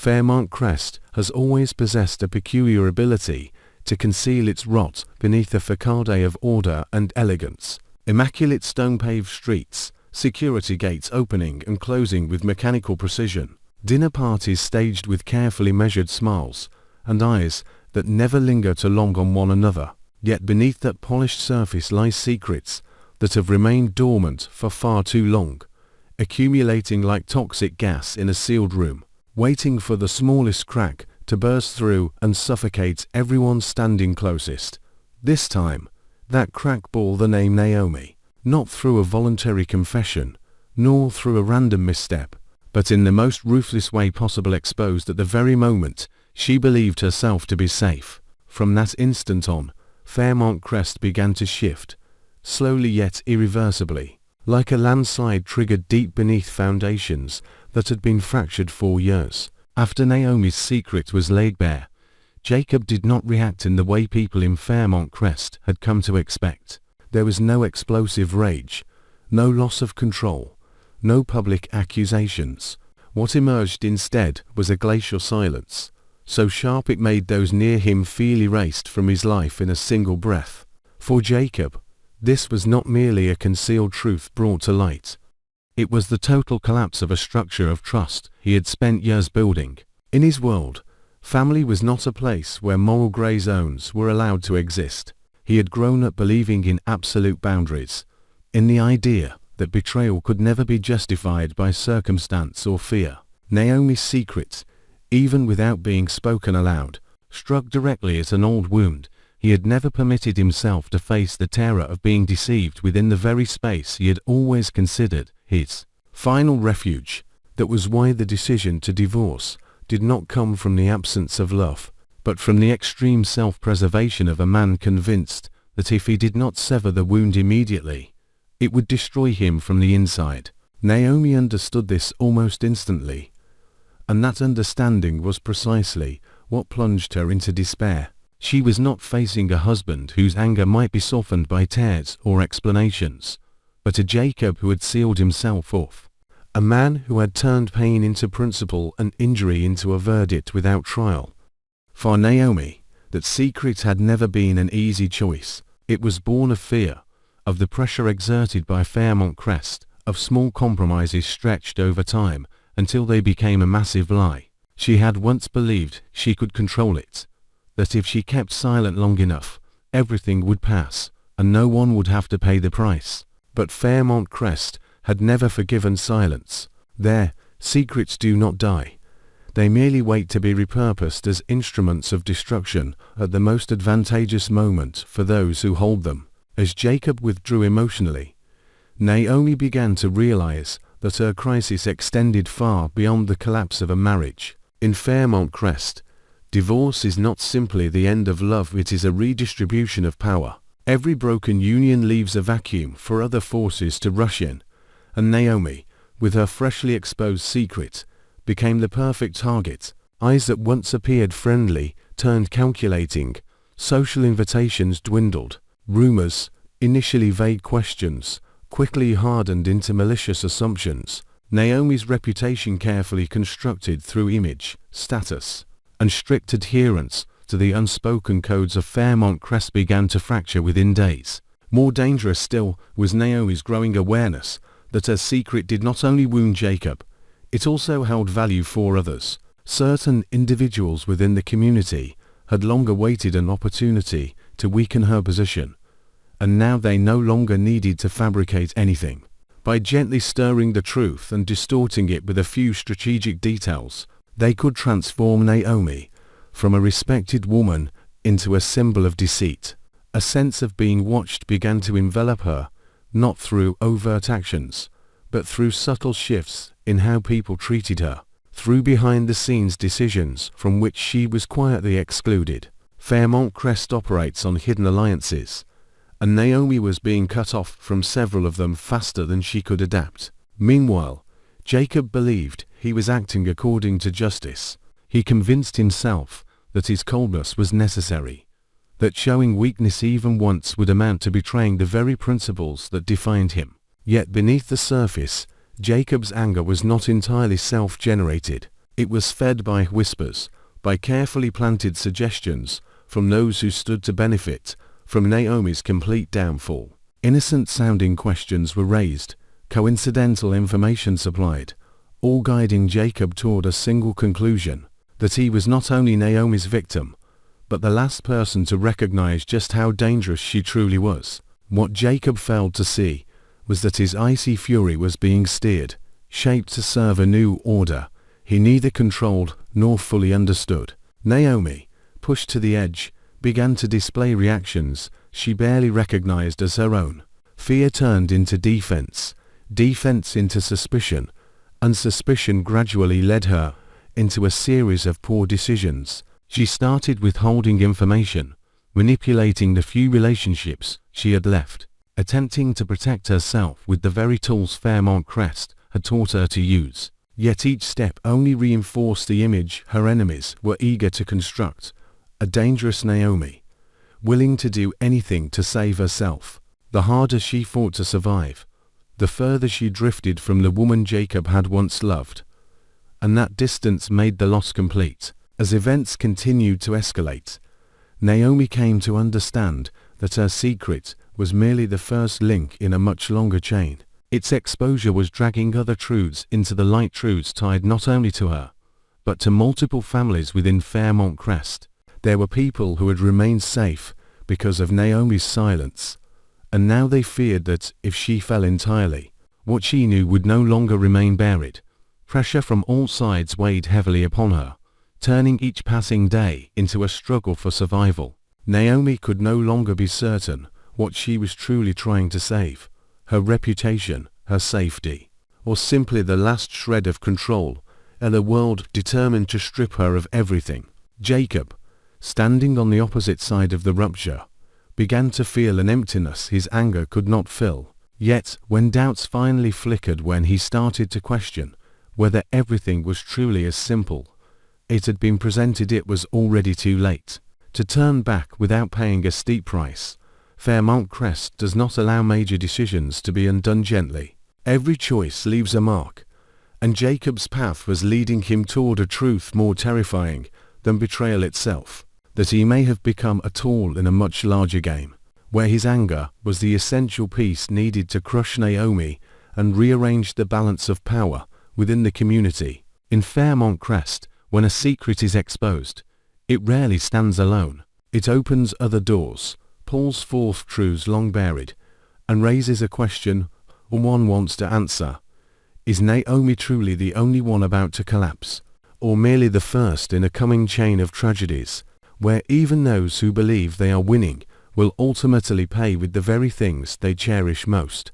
Fairmont Crest has always possessed a peculiar ability to conceal its rot beneath a facade of order and elegance. Immaculate stone-paved streets, security gates opening and closing with mechanical precision, dinner parties staged with carefully measured smiles, and eyes that never linger too long on one another. Yet beneath that polished surface lie secrets that have remained dormant for far too long, accumulating like toxic gas in a sealed room, waiting for the smallest crack to burst through and suffocate everyone standing closest. This time, that crack bore the name Naomi, not through a voluntary confession, nor through a random misstep, but in the most ruthless way possible, exposed at the very moment she believed herself to be safe. From that instant on, Fairmont Crest began to shift, slowly yet irreversibly, like a landslide triggered deep beneath foundations that had been fractured for years. After Naomi's secret was laid bare, Jacob did not react in the way people in Fairmont Crest had come to expect. There was no explosive rage, no loss of control, no public accusations. What emerged instead was a glacial silence, so sharp it made those near him feel erased from his life in a single breath. For Jacob, this was not merely a concealed truth brought to light. It was the total collapse of a structure of trust he had spent years building. In his world, family was not a place where moral grey zones were allowed to exist. He had grown up believing in absolute boundaries, in the idea that betrayal could never be justified by circumstance or fear. Naomi's secret, even without being spoken aloud, struck directly at an old wound. He had never permitted himself to face the terror of being deceived within the very space he had always considered his final refuge. That was why the decision to divorce did not come from the absence of love, but from the extreme self-preservation of a man convinced that if he did not sever the wound immediately, it would destroy him from the inside. Naomi understood this almost instantly, and that understanding was precisely what plunged her into despair. She was not facing a husband whose anger might be softened by tears or explanations, but a Jacob who had sealed himself off. A man who had turned pain into principle and injury into a verdict without trial. For Naomi, that secret had never been an easy choice. It was born of fear, of the pressure exerted by Fairmont Crest, of small compromises stretched over time until they became a massive lie. She had once believed she could control it, that if she kept silent long enough, everything would pass, and no one would have to pay the price. But Fairmont Crest had never forgiven silence. Their secrets do not die. They merely wait to be repurposed as instruments of destruction at the most advantageous moment for those who hold them. As Jacob withdrew emotionally, Naomi began to realize that her crisis extended far beyond the collapse of a marriage. In Fairmont Crest, divorce is not simply the end of love, it is a redistribution of power. Every broken union leaves a vacuum for other forces to rush in, and Naomi, with her freshly exposed secret, became the perfect target. Eyes that once appeared friendly turned calculating, social invitations dwindled, rumors, initially vague questions, quickly hardened into malicious assumptions. Naomi's reputation, carefully constructed through image, status, and strict adherence to the unspoken codes of Fairmont Crest, began to fracture within days. More dangerous still was Naomi's growing awareness that her secret did not only wound Jacob, it also held value for others. Certain individuals within the community had long awaited an opportunity to weaken her position, and now they no longer needed to fabricate anything. By gently stirring the truth and distorting it with a few strategic details, they could transform Naomi from a respected woman into a symbol of deceit. A sense of being watched began to envelop her, not through overt actions, but through subtle shifts in how people treated her, through behind-the-scenes decisions from which she was quietly excluded. Fairmont Crest operates on hidden alliances, and Naomi was being cut off from several of them faster than she could adapt. Meanwhile, Jacob believed he was acting according to justice. He convinced himself that his coldness was necessary, that showing weakness even once would amount to betraying the very principles that defined him. Yet beneath the surface, Jacob's anger was not entirely self-generated. It was fed by whispers, by carefully planted suggestions from those who stood to benefit from Naomi's complete downfall. Innocent-sounding questions were raised, coincidental information supplied, all guiding Jacob toward a single conclusion, that he was not only Naomi's victim, but the last person to recognize just how dangerous she truly was. What Jacob failed to see was that his icy fury was being steered, shaped to serve a new order he neither controlled nor fully understood. Naomi, pushed to the edge, began to display reactions she barely recognized as her own. Fear turned into defense, defense into suspicion, and suspicion gradually led her into a series of poor decisions. She started withholding information, manipulating the few relationships she had left, attempting to protect herself with the very tools Fairmont Crest had taught her to use. Yet each step only reinforced the image her enemies were eager to construct, a dangerous Naomi, willing to do anything to save herself. The harder she fought to survive, the further she drifted from the woman Jacob had once loved, and that distance made the loss complete. As events continued to escalate, Naomi came to understand that her secret was merely the first link in a much longer chain. Its exposure was dragging other truths into the light, truths tied not only to her, but to multiple families within Fairmont Crest. There were people who had remained safe because of Naomi's silence, and now they feared that, if she fell entirely, what she knew would no longer remain buried. Pressure from all sides weighed heavily upon her, turning each passing day into a struggle for survival. Naomi could no longer be certain what she was truly trying to save: her reputation, her safety, or simply the last shred of control in a world determined to strip her of everything. Jacob, standing on the opposite side of the rupture, began to feel an emptiness his anger could not fill. Yet, when doubts finally flickered, when he started to question whether everything was truly as simple it had been presented, it was already too late to turn back without paying a steep price. Fairmont Crest does not allow major decisions to be undone gently. Every choice leaves a mark, and Jacob's path was leading him toward a truth more terrifying than betrayal itself: that he may have become a tool in a much larger game, where his anger was the essential piece needed to crush Naomi and rearrange the balance of power within the community. In Fairmont Crest, when a secret is exposed, it rarely stands alone. It opens other doors, pulls forth truths long buried, and raises a question one wants to answer. Is Naomi truly the only one about to collapse, or merely the first in a coming chain of tragedies, where even those who believe they are winning will ultimately pay with the very things they cherish most?